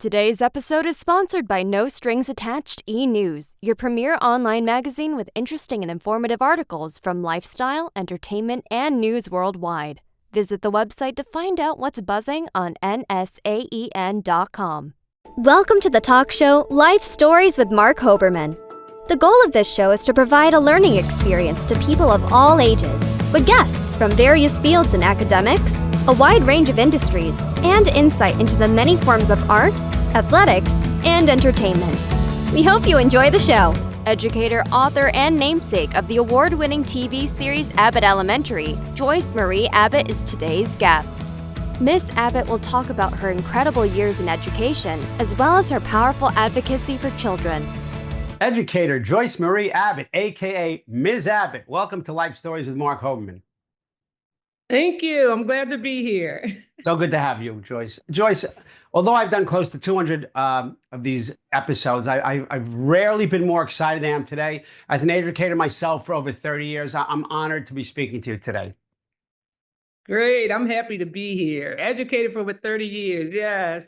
Today's episode is sponsored by No Strings Attached e-News, your premier online magazine with interesting and informative articles from lifestyle, entertainment, and news worldwide. Visit the website to find out what's buzzing on nsaen.com. Welcome to the talk show Life Stories with Marc Hoberman. The goal of this show is to provide a learning experience to people of all ages, with guests from various fields in academics, a wide range of industries, and insight into the many forms of art, athletics, and entertainment. We hope you enjoy the show. Educator, author, and namesake of the award-winning TV series Abbott Elementary, Joyce Marie Abbott is today's guest. Miss Abbott will talk about her incredible years in education, as well as her powerful advocacy for children. Educator Joyce Marie Abbott, a.k.a. Ms. Abbott. Welcome to Life Stories with Marc Hoberman. Thank you. I'm glad to be here. So good to have you, Joyce. Joyce, although I've done close to 200 of these episodes, I've rarely been more excited than I am today. As an educator myself for over 30 years, I'm honored to be speaking to you today. Great. I'm happy to be here. Educated for over 30 years. Yes.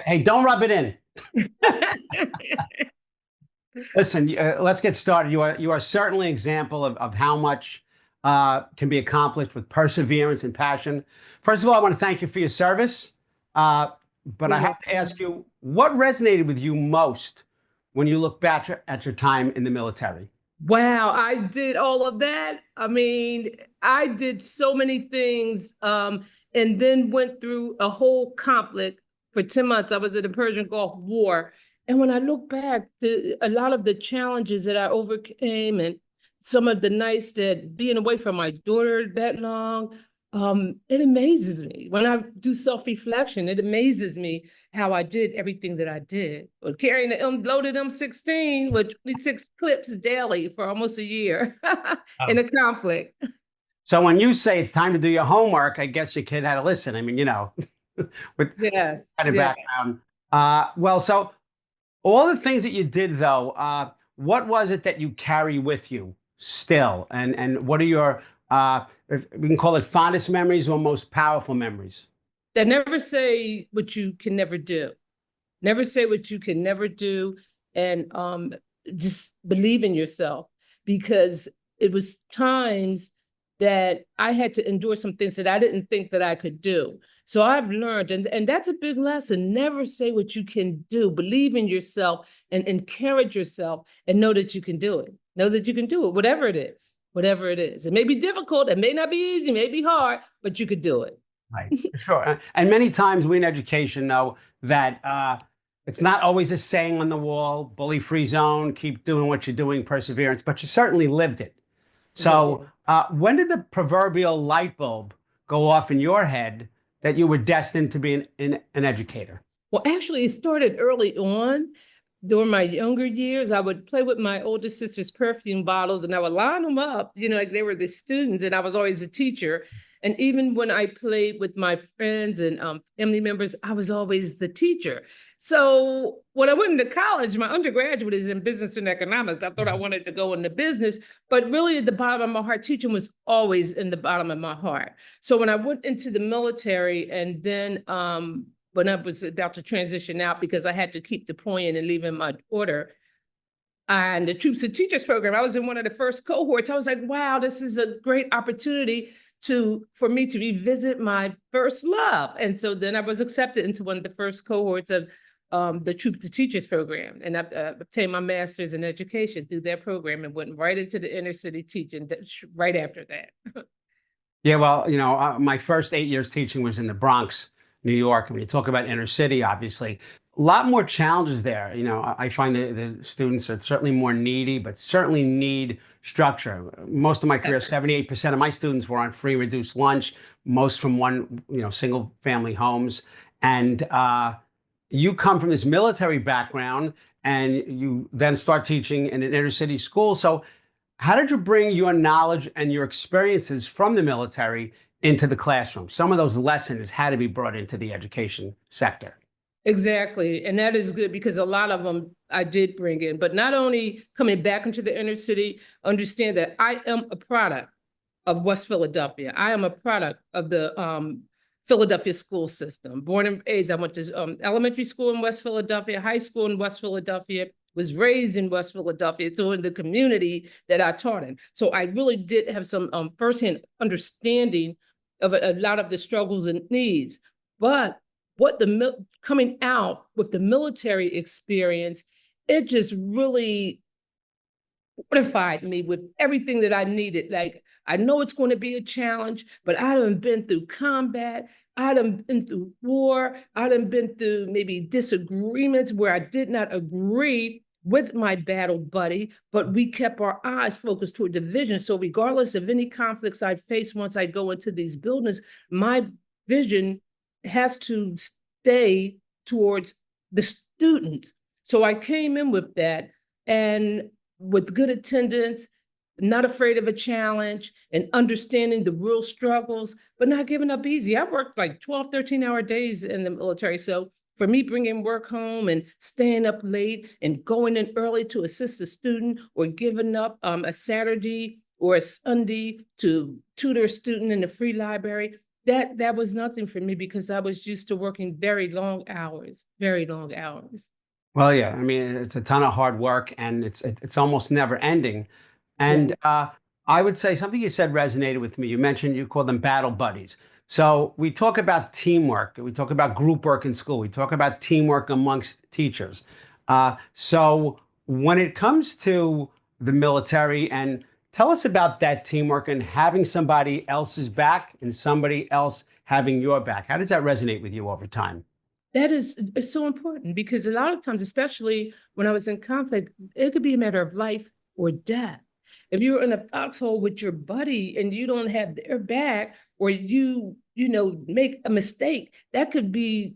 Hey, don't rub it in. Listen, let's get started. You are certainly an example of how much can be accomplished with perseverance and passion. First of all, I want to thank you for your service. But I have to ask you, what resonated with you most when you look back at your time in the military? Wow, I did all of that. I mean, I did so many things and then went through a whole conflict for 10 months. I was in the Persian Gulf War. And when I look back to a lot of the challenges that I overcame and some of the nights that being away from my daughter that long, it amazes me. When I do self-reflection, it amazes me how I did everything that I did. But carrying the loaded M16 with 26 clips daily for almost a year in a conflict. So when you say it's time to do your homework, I guess your kid had to listen. I mean, with yes, kind of background. So all the things that you did, though, what was it that you carry with you still? And what are your, we can call it fondest memories or most powerful memories? That never say what you can never do. Never say what you can never do. And just believe in yourself, because it was times that I had to endure some things that I didn't think that I could do. So I've learned, and that's a big lesson. Never say what you can do. Believe in yourself and encourage yourself and know that you can do it. Know that you can do it, whatever it is, whatever it is. It may be difficult. It may not be easy, it may be hard, but you could do it. Right, sure. And many times we in education know that it's not always a saying on the wall, bully-free zone, keep doing what you're doing, perseverance, but you certainly lived it. So when did the proverbial light bulb go off in your head that you were destined to be an educator? Well, actually, it started early on. During my younger years, I would play with my older sister's perfume bottles and I would line them up, like they were the students, and I was always a teacher. And even when I played with my friends and family members, I was always the teacher. So when I went into college, my undergraduate is in business and economics. I thought I wanted to go into business, but really at the bottom of my heart, teaching was always in the bottom of my heart. So when I went into the military and then when I was about to transition out because I had to keep deploying and leaving my daughter and the Troops and Teachers program, I was in one of the first cohorts. I was like, wow, this is a great opportunity for me to revisit my first love. And so then I was accepted into one of the first cohorts of the Troops and Teachers program. And I obtained my master's in education through that program and went right into the inner city teaching right after that. Yeah, well, my first 8 years teaching was in the Bronx, New York. And when you talk about inner city, obviously, a lot more challenges there. I find the students are certainly more needy, but certainly need structure. Most of my career, 78% of my students were on free reduced lunch, most from one, single family homes. And you come from this military background and you then start teaching in an inner city school. So how did you bring your knowledge and your experiences from the military into the classroom? Some of those lessons had to be brought into the education sector. Exactly. And that is good because a lot of them I did bring in, but not only coming back into the inner city, understand that I am a product of West Philadelphia. I am a product of the Philadelphia school system. Born and raised, I went to elementary school in West Philadelphia, high school in West Philadelphia, was raised in West Philadelphia, so in the community that I taught in. So I really did have some firsthand understanding of a lot of the struggles and needs. But what coming out with the military experience, it just really fortified me with everything that I needed. Like, I know it's going to be a challenge, but I done been through combat. I done been through war. I done been through maybe disagreements where I did not agree with my battle buddy, but we kept our eyes focused toward the vision. So regardless of any conflicts I face once I go into these buildings, my vision has to stay towards the students. So I came in with that, and with good attendance, not afraid of a challenge, and understanding the real struggles, but not giving up easy. I worked like 12, 13-hour days in the military. So for me, bringing work home and staying up late and going in early to assist a student, or giving up a Saturday or a Sunday to tutor a student in the free library, that was nothing for me, because I was used to working very long hours, very long hours. Well, yeah, I mean, it's a ton of hard work, and it's almost never ending. And I would say something you said resonated with me. You mentioned you call them battle buddies. So we talk about teamwork. We talk about group work in school. We talk about teamwork amongst teachers. So when it comes to the military, and tell us about that teamwork and having somebody else's back and somebody else having your back. How does that resonate with you over time? That is so important, because a lot of times, especially when I was in conflict, it could be a matter of life or death. If you're in a foxhole with your buddy and you don't have their back, or you make a mistake, that could be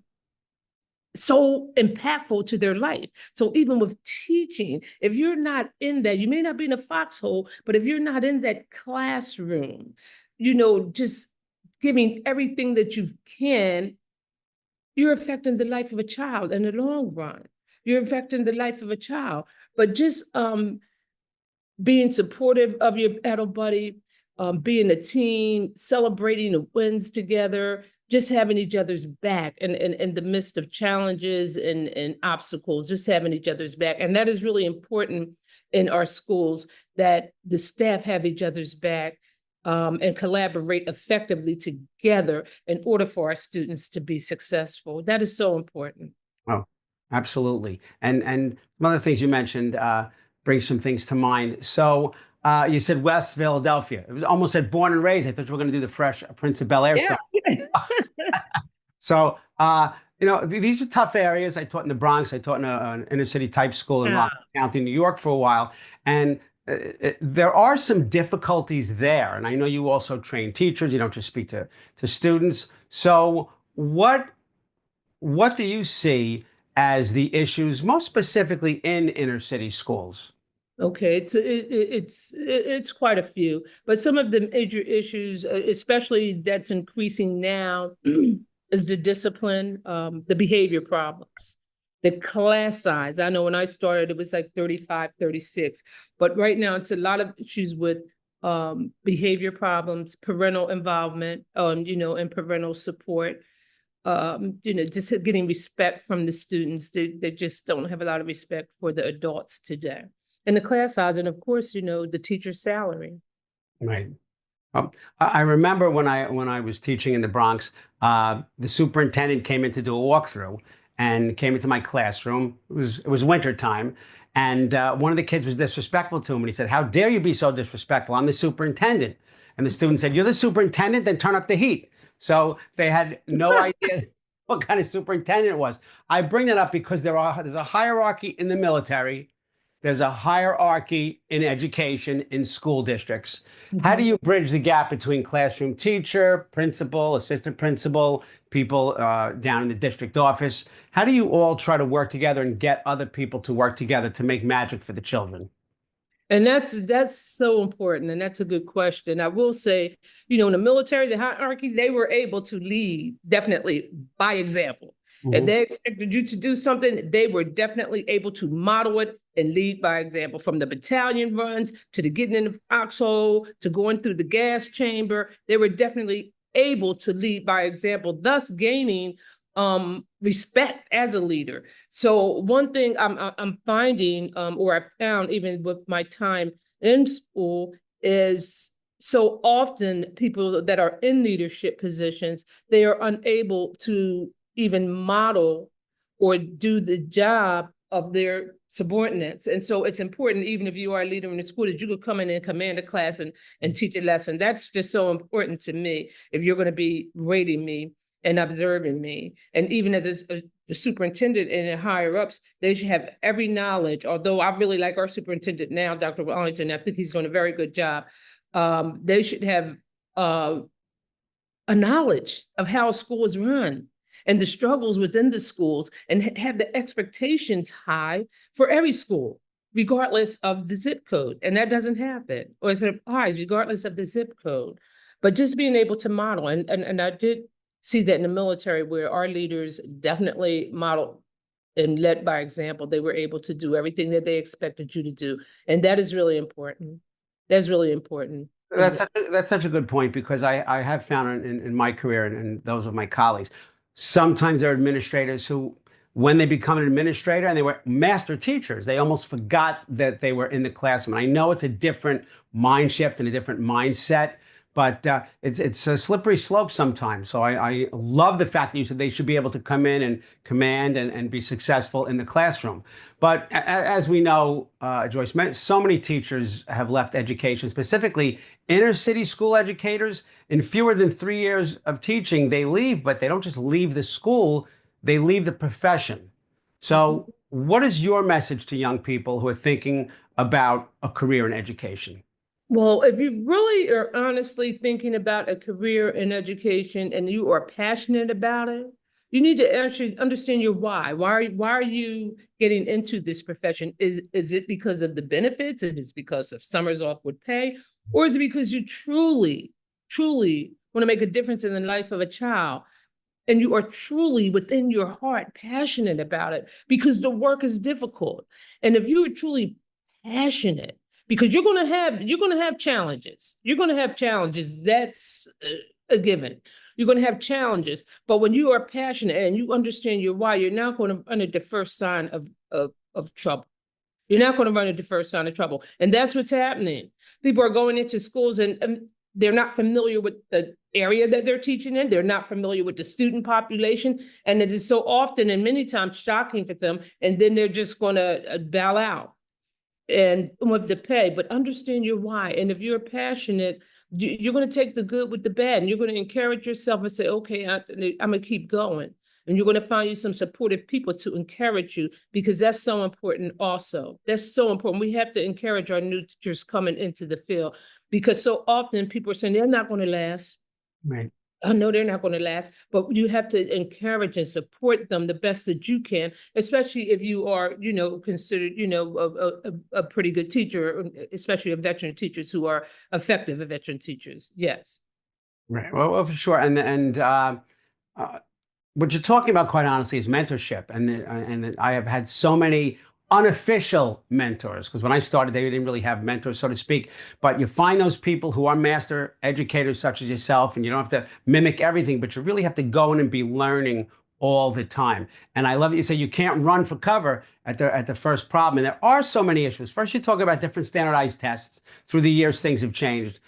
so impactful to their life. So even with teaching, if you're not in that, you may not be in a foxhole, but if you're not in that classroom, just giving everything that you can, you're affecting the life of a child in the long run. You're affecting the life of a child. But just being supportive of your battle buddy, being a team, celebrating the wins together, just having each other's back in the midst of challenges and obstacles, just having each other's back. And that is really important in our schools, that the staff have each other's back, and collaborate effectively together in order for our students to be successful. That is so important. Oh, absolutely. And one of the things you mentioned brings some things to mind. So you said West Philadelphia. It was almost said born and raised. I thought you were going to do the Fresh Prince of Bel-Air. Yeah. So, these are tough areas. I taught in the Bronx. I taught in an inner city type school in Rockland County, New York for a while. And there are some difficulties there. And I know you also train teachers. You don't just speak to students. So what do you see as the issues, most specifically in inner city schools? Okay, it's quite a few, but some of the major issues, especially that's increasing now, is the discipline, the behavior problems, the class size. I know when I started, it was like 35, 36, but right now it's a lot of issues with behavior problems, parental involvement, and parental support. Just getting respect from the students. They just don't have a lot of respect for the adults today. And the class size, and of course, the teacher's salary. Right. I remember when I was teaching in the Bronx, the superintendent came in to do a walkthrough and came into my classroom. It was winter time, and one of the kids was disrespectful to him, and he said, "How dare you be so disrespectful? I'm the superintendent." And the student said, "You're the superintendent? Then turn up the heat." So they had no idea what kind of superintendent it was. I bring that up because there's a hierarchy in the military. There's a hierarchy in education in school districts. Mm-hmm. How do you bridge the gap between classroom teacher, principal, assistant principal, people down in the district office? How do you all try to work together and get other people to work together to make magic for the children? And that's so important. And that's a good question. I will say, in the military, the hierarchy, they were able to lead definitely by example. Mm-hmm. If they expected you to do something, they were definitely able to model it and lead by example, from the battalion runs to the getting in the foxhole to going through the gas chamber. They were definitely able to lead by example, thus gaining respect as a leader. So one thing I'm finding, or I found even with my time in school, is so often people that are in leadership positions, they are unable to even model or do the job of their subordinates. And so it's important, even if you are a leader in the school, that you could come in and command a class and teach a lesson. That's just so important to me if you're going to be rating me and observing me. And even as the superintendent and the higher ups, they should have every knowledge. Although I really like our superintendent now, Dr. Wellington, I think he's doing a very good job. They should have a knowledge of how a school is run and the struggles within the schools, and have the expectations high for every school, regardless of the zip code. And that doesn't happen, or it applies regardless of the zip code. But just being able to model, and I did see that in the military, where our leaders definitely modeled and led by example. They were able to do everything that they expected you to do. And that is really important. That's really important. That's such a good point, because I have found in my career and those of my colleagues, sometimes there are administrators who, when they become an administrator and they were master teachers, they almost forgot that they were in the classroom. And I know it's a different mind shift and a different mindset, but it's a slippery slope sometimes. So I love the fact that you said they should be able to come in and command and be successful in the classroom. But as we know, Joyce, so many teachers have left education, specifically inner city school educators. In fewer than 3 years of teaching, they leave, but they don't just leave the school, they leave the profession. So what is your message to young people who are thinking about a career in education? Well, if you really are honestly thinking about a career in education and you are passionate about it, you need to actually understand your why. Why are you getting into this profession? Is it because of the benefits? Is it because of summers off with pay? Or is it because you truly want to make a difference in the life of a child? And you are truly within your heart passionate about it, because the work is difficult. And if you are truly passionate, because you're going to have challenges. You're going to have challenges. That's a given. You're going to have challenges. But when you are passionate and you understand your why, you're not going to run into the first sign of trouble. You're not going to run into the first sign of trouble. And that's what's happening. People are going into schools and they're not familiar with the area that they're teaching in. They're not familiar with the student population. And it is so often and many times shocking for them. And then they're just going to bow out and with the pay. But understand your why. And if you're passionate, you're going to take the good with the bad, and you're going to encourage yourself and say, okay, I'm going to keep going. And you're going to find you some supportive people to encourage you, because that's so important also. That's so important. We have to encourage our new teachers coming into the field, because so often people are saying they're not going to last. Right. I know they're not going to last, but you have to encourage and support them the best that you can, especially if you are, considered, a pretty good teacher, especially of veteran teachers who are effective veteran teachers. Yes. Right. Well, for sure. And what you're talking about, quite honestly, is mentorship. And I have had so many unofficial mentors, because when I started, they didn't really have mentors, so to speak. But you find those people who are master educators, such as yourself, and you don't have to mimic everything, but you really have to go in and be learning all the time. And I love that you say you can't run for cover at the first problem. And there are so many issues. First, you talk about different standardized tests. Through the years, things have changed.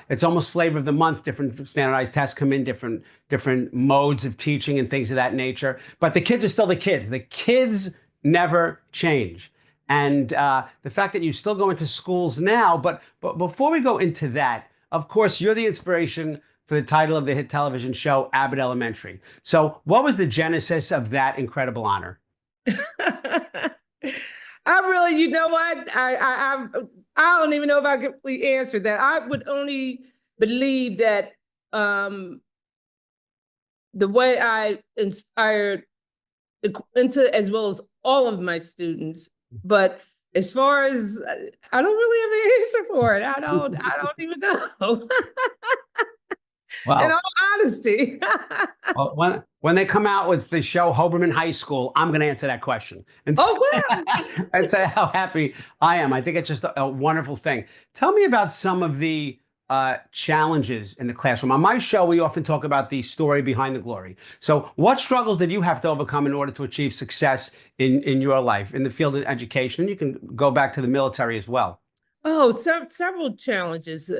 It's almost flavor of the month. Different standardized tests come in, different modes of teaching and things of that nature. But the kids are still the kids. The kids never change. And the fact that you still go into schools now, but before we go into that, of course, you're the inspiration for the title of the hit television show, Abbott Elementary. So what was the genesis of that incredible honor? I really, you know what? I don't even know if I can really answer that. I would only believe that the way I inspired into, as well as all of my students, but as far as I don't really have an answer for it. I don't even know. Well, in all honesty. well, when they come out with the show Hoberman High School, I'm going to answer that question. And and say how happy I am. I think it's just a wonderful thing. Tell me about some of the challenges in the classroom? On my show, we often talk about the story behind the glory. So what struggles did you have to overcome in order to achieve success in your life, in the field of education? You can go back to the military as well. Oh, several challenges.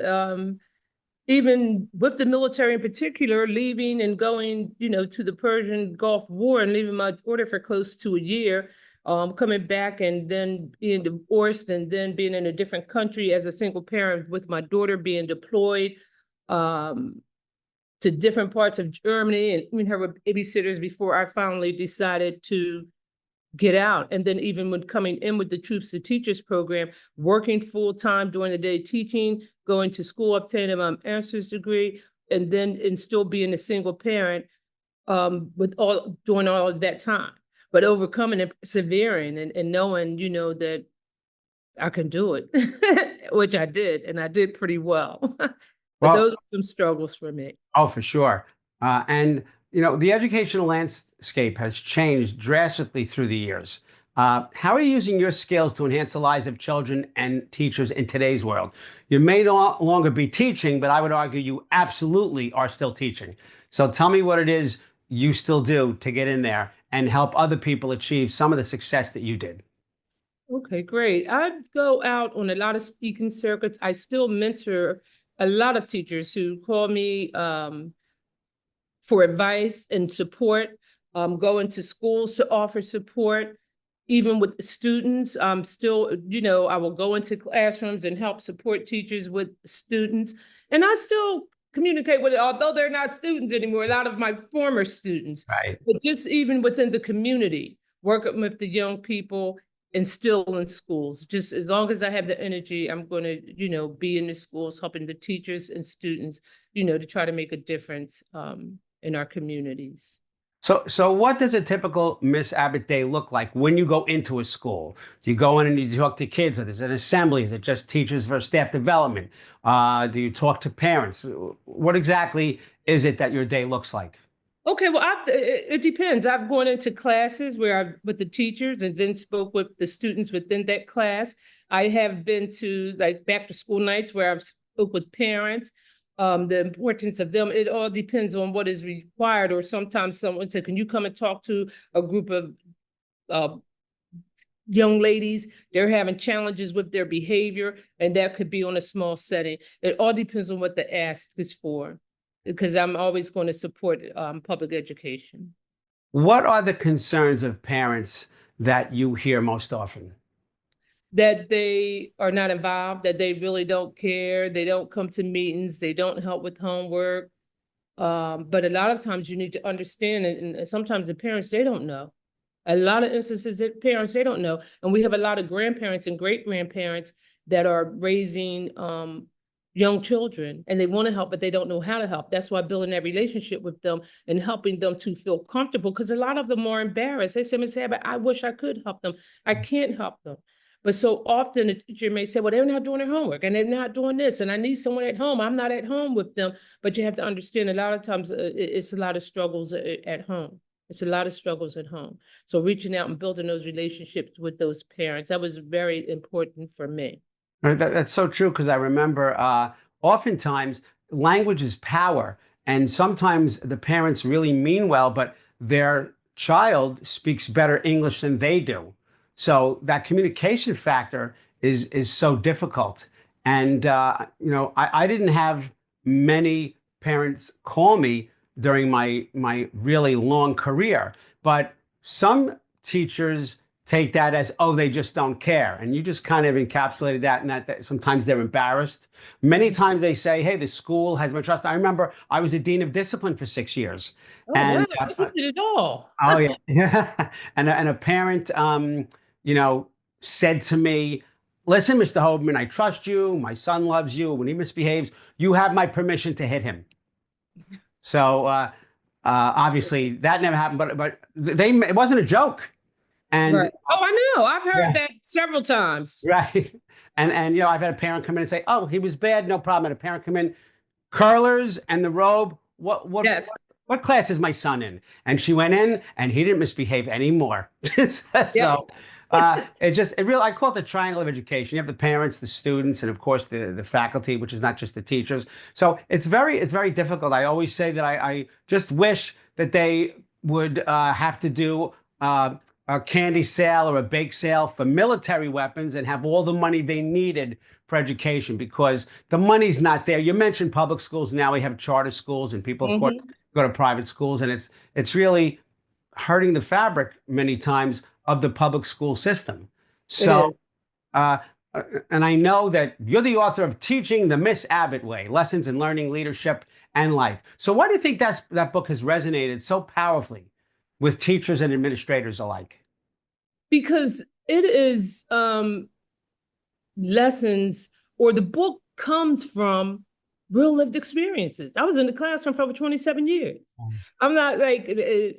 Even with the military in particular, leaving and going, to the Persian Gulf War and leaving my daughter for close to a year, coming back and then being divorced and then being in a different country as a single parent with my daughter being deployed to different parts of Germany and even her with babysitters before I finally decided to get out. And then even when coming in with the Troops to Teachers program, working full time during the day, teaching, going to school, obtaining my master's degree, and still being a single parent during all of that time, but overcoming and persevering and knowing, that I can do it, which I did, and I did pretty well. But Well, those are some struggles for me. oh, for sure. And the educational landscape has changed drastically through the years. How are you using your skills to enhance the lives of children and teachers in today's world? You may no longer be teaching, but I would argue you absolutely are still teaching. So tell me what it is you still do to get in there and help other people achieve some of the success that you did. Okay, great. I go out on a lot of speaking circuits. I still mentor a lot of teachers who call me for advice and support, go into schools to offer support. Even with the students, I'm still, I will go into classrooms and help support teachers with students. And I still communicate with it, although they're not students anymore, a lot of my former students. Right. But just even within the community, working with the young people and still in schools. Just as long as I have the energy, I'm going to, be in the schools, helping the teachers and students, to try to make a difference in our communities. So what does a typical Miss Abbott day look like when you go into a school? Do you go in and you talk to kids? Or is it an assembly? Is it just teachers for staff development? Do you talk to parents? What exactly is it that your day looks like? Okay, well, it depends. I've gone into classes where I've with the teachers and then spoke with the students within that class. I have been to back to school nights where I've spoke with parents. The importance of them, it all depends on what is required. Or sometimes someone said, can you come and talk to a group of young ladies? They're having challenges with their behavior, and that could be on a small setting. It all depends on what the ask is for, because I'm always going to support public education. What are the concerns of parents that you hear most often? That they are not involved, that they really don't care, they don't come to meetings, they don't help with homework. But a lot of times you need to understand, and sometimes the parents, they don't know. A lot of instances that parents, they don't know. And we have a lot of grandparents and great-grandparents that are raising young children, and they want to help, but they don't know how to help. That's why building that relationship with them and helping them to feel comfortable, because a lot of them are embarrassed. They say, Ms. Abbott, I wish I could help them. I can't help them. But so often a teacher may say, well, they're not doing their homework and they're not doing this, and I need someone at home. I'm not at home with them. But you have to understand a lot of times it's a lot of struggles at home. It's a lot of struggles at home. So reaching out and building those relationships with those parents, that was very important for me. That's so true, because I remember oftentimes language is power. And sometimes the parents really mean well, but their child speaks better English than they do. So that communication factor is so difficult. And, I didn't have many parents call me during my really long career, but some teachers take that as, oh, they just don't care. And you just kind of encapsulated that in that sometimes they're embarrassed. Many times they say, hey, the school has my trust. I remember I was a dean of discipline for 6 years. Oh, And wow, you did it all. oh, yeah. and a parent, said to me, listen, Mr. Hoberman, I trust you. My son loves you. When he misbehaves, you have my permission to hit him. So obviously that never happened, but it wasn't a joke. And right. Oh, I know. I've heard that several times. Right. And I've had a parent come in and say, oh, he was bad, no problem. And a parent come in, curlers and the robe. Yes. What class is my son in? And she went in and he didn't misbehave anymore. So I call it the triangle of education. You have the parents, the students, and of course the faculty, which is not just the teachers. So it's very difficult. I always say that I just wish that they would have to do a candy sale or a bake sale for military weapons and have all the money they needed for education, because the money's not there. You mentioned public schools. Now we have charter schools, and people, of course, go to private schools, and it's really hurting the fabric many times of the public school system. So, and I know that you're the author of Teaching the Miss Abbott Way, Lessons in Learning, Leadership, and Life. So why do you think that book has resonated so powerfully with teachers and administrators alike? Because it is lessons, or the book comes from real lived experiences. I was in the classroom for over 27 years. I'm not like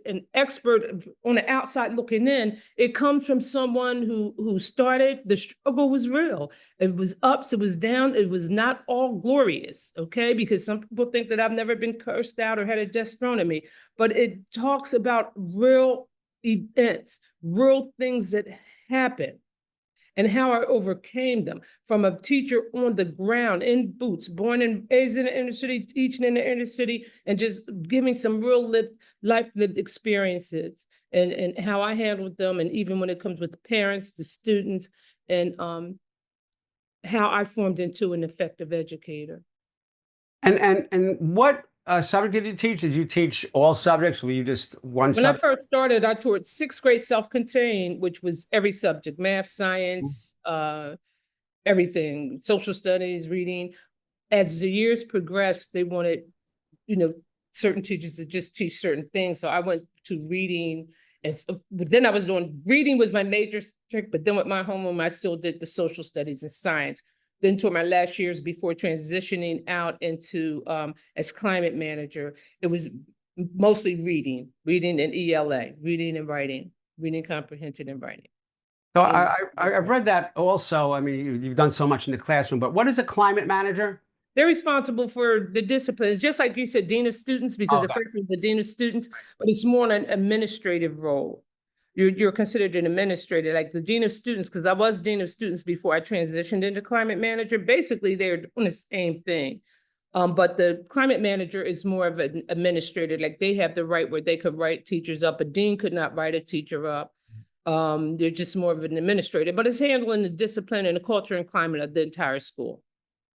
an expert on the outside looking in. It comes from someone who started. The struggle was real. It was ups, it was down. It was not all glorious, okay? Because some people think that I've never been cursed out or had a desk thrown at me. But it talks about real events, real things that happen, and how I overcame them. From a teacher on the ground, in boots, born and raised in the inner city, teaching in the inner city, and just giving some real life-lived experiences, and how I handled them, and even when it comes with the parents, the students, and how I formed into an effective educator. And what subject did you teach? Did you teach all subjects? Were you just one subject? When I first started, I taught sixth grade self-contained, which was every subject: math, science, everything, social studies, reading. As the years progressed, they wanted, certain teachers to just teach certain things. So I went to reading. But then I was doing, reading was my major subject, but then with my homeroom, I still did the social studies and science. Then toward my last years before transitioning out into as climate manager, it was mostly reading and ELA, reading and writing, reading comprehension and writing. So I've read that also. I mean, you've done so much in the classroom, but what is a climate manager? They're responsible for the disciplines, just like you said, dean of students, because the first was the dean of students, but it's more an administrative role. You're considered an administrator, like the dean of students, because I was dean of students before I transitioned into climate manager. Basically, they're doing the same thing. But the climate manager is more of an administrator, like they have the right where they could write teachers up. A dean could not write a teacher up. They're just more of an administrator, but it's handling the discipline and the culture and climate of the entire school.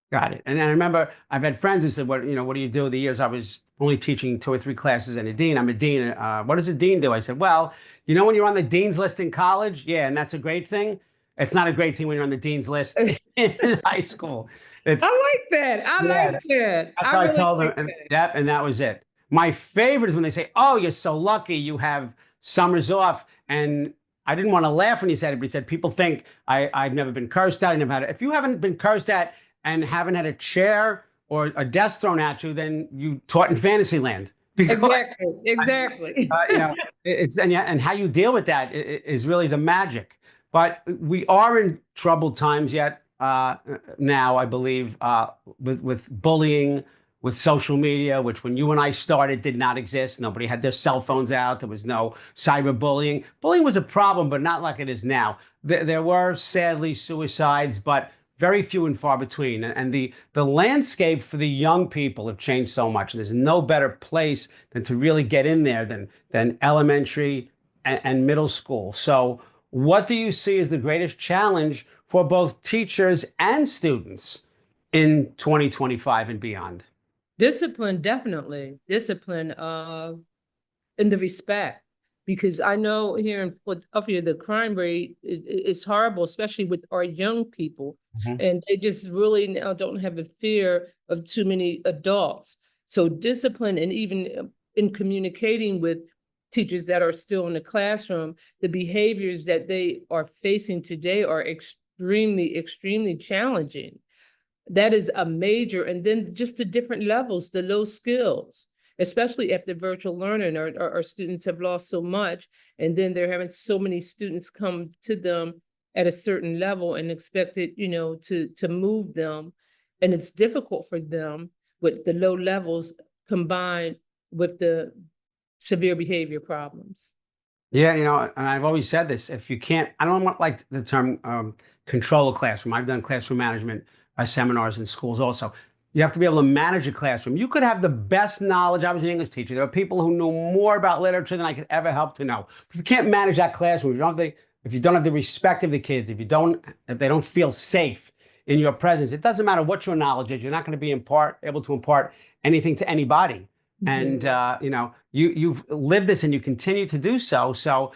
Got it. And I remember I've had friends who said, what do you do? The years I was only teaching 2 or 3 classes and a dean, I'm a dean. What does a dean do? I said, well, when you're on the dean's list in college, yeah, and that's a great thing. It's not a great thing when you're on the dean's list in high school. I like that. I like that. That's how I told them. And that was it. My favorite is when they say, oh, you're so lucky you have summers off. And I didn't want to laugh when he said it, but he said, people think I've never been cursed at. I never had it. If you haven't been cursed at and haven't had a chair or a desk thrown at you, then you taught in Fantasyland. Exactly. And how you deal with that is really the magic. But we are in troubled times yet now, I believe, with bullying, with social media, which when you and I started did not exist. Nobody had their cell phones out. There was no cyberbullying. Bullying was a problem, but not like it is now. There were sadly suicides, but very few and far between. And the landscape for the young people have changed so much. And there's no better place than to really get in there than elementary and middle school. So what do you see as the greatest challenge for both teachers and students in 2025 and beyond? Discipline, definitely. Discipline in the respect. Because I know here in Philadelphia, the crime rate is horrible, especially with our young people. And they just really now don't have a fear of too many adults. So discipline, and even in communicating with teachers that are still in the classroom, the behaviors that they are facing today are extremely, extremely challenging. That is a major, and then just the different levels, the low skills, especially after virtual learning, our students have lost so much, and then they're having so many students come to them at a certain level and expected, to move them. And it's difficult for them with the low levels combined with the severe behavior problems. Yeah, and I've always said this, if you can't, I don't want like the term control a classroom. I've done classroom management seminars in schools also. You have to be able to manage a classroom. You could have the best knowledge. I was an English teacher. There are people who know more about literature than I could ever help to know. But if you can't manage that classroom, if you don't have the respect of the kids, if they don't feel safe in your presence, it doesn't matter what your knowledge is. You're not going to be able to impart anything to anybody. And you've lived this and you continue to do so. So,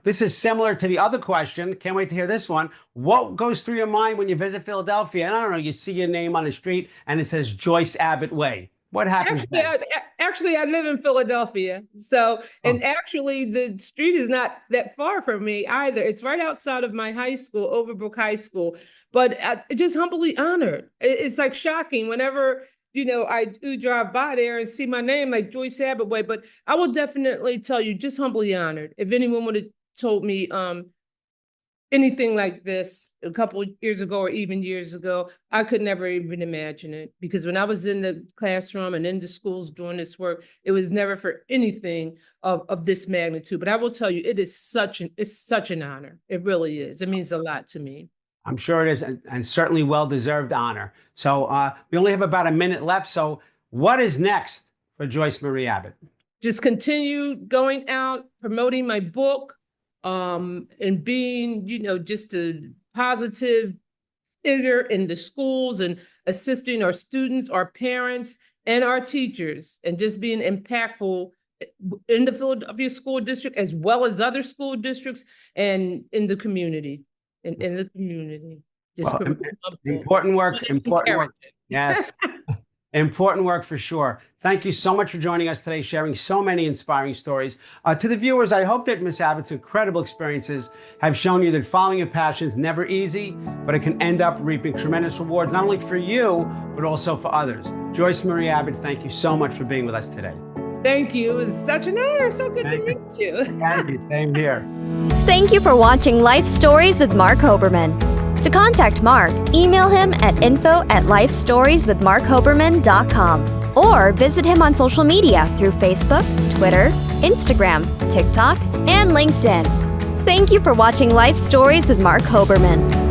this is similar to the other question. Can't wait to hear this one. What goes through your mind when you visit Philadelphia? And I don't know, you see your name on the street and it says Joyce Abbott Way. What happens then? Actually, I live in Philadelphia. So, and actually the street is not that far from me either. It's right outside of my high school, Overbrook High School. But just humbly honored. It's like shocking whenever I do drive by there and see my name like Joyce Abbott Way, but I will definitely tell you, just humbly honored. If anyone would have told me anything like this a couple of years ago or even years ago, I could never even imagine it. Because when I was in the classroom and in the schools doing this work, it was never for anything of this magnitude. But I will tell you, it's such an honor. It really is. It means a lot to me. I'm sure it is, and certainly well-deserved honor. So we only have about a minute left. So what is next for Joyce Marie Abbott? Just continue going out, promoting my book, and being, just a positive figure in the schools and assisting our students, our parents, and our teachers, and just being impactful in the Philadelphia School District, as well as other school districts and in the community. In the community. Important work. Yes. Important work for sure. Thank you so much for joining us today, sharing so many inspiring stories. To the viewers, I hope that Ms. Abbott's incredible experiences have shown you that following your passion is never easy, but it can end up reaping tremendous rewards, not only for you, but also for others. Joyce Marie Abbott, thank you so much for being with us today. Thank you. It was such an honor. So good to meet you. Thank you. Same here. Thank you for watching Life Stories with Marc Hoberman. To contact Marc, email him at info@lifestorieswithmarchoberman.com or visit him on social media through Facebook, Twitter, Instagram, TikTok, and LinkedIn. Thank you for watching Life Stories with Marc Hoberman.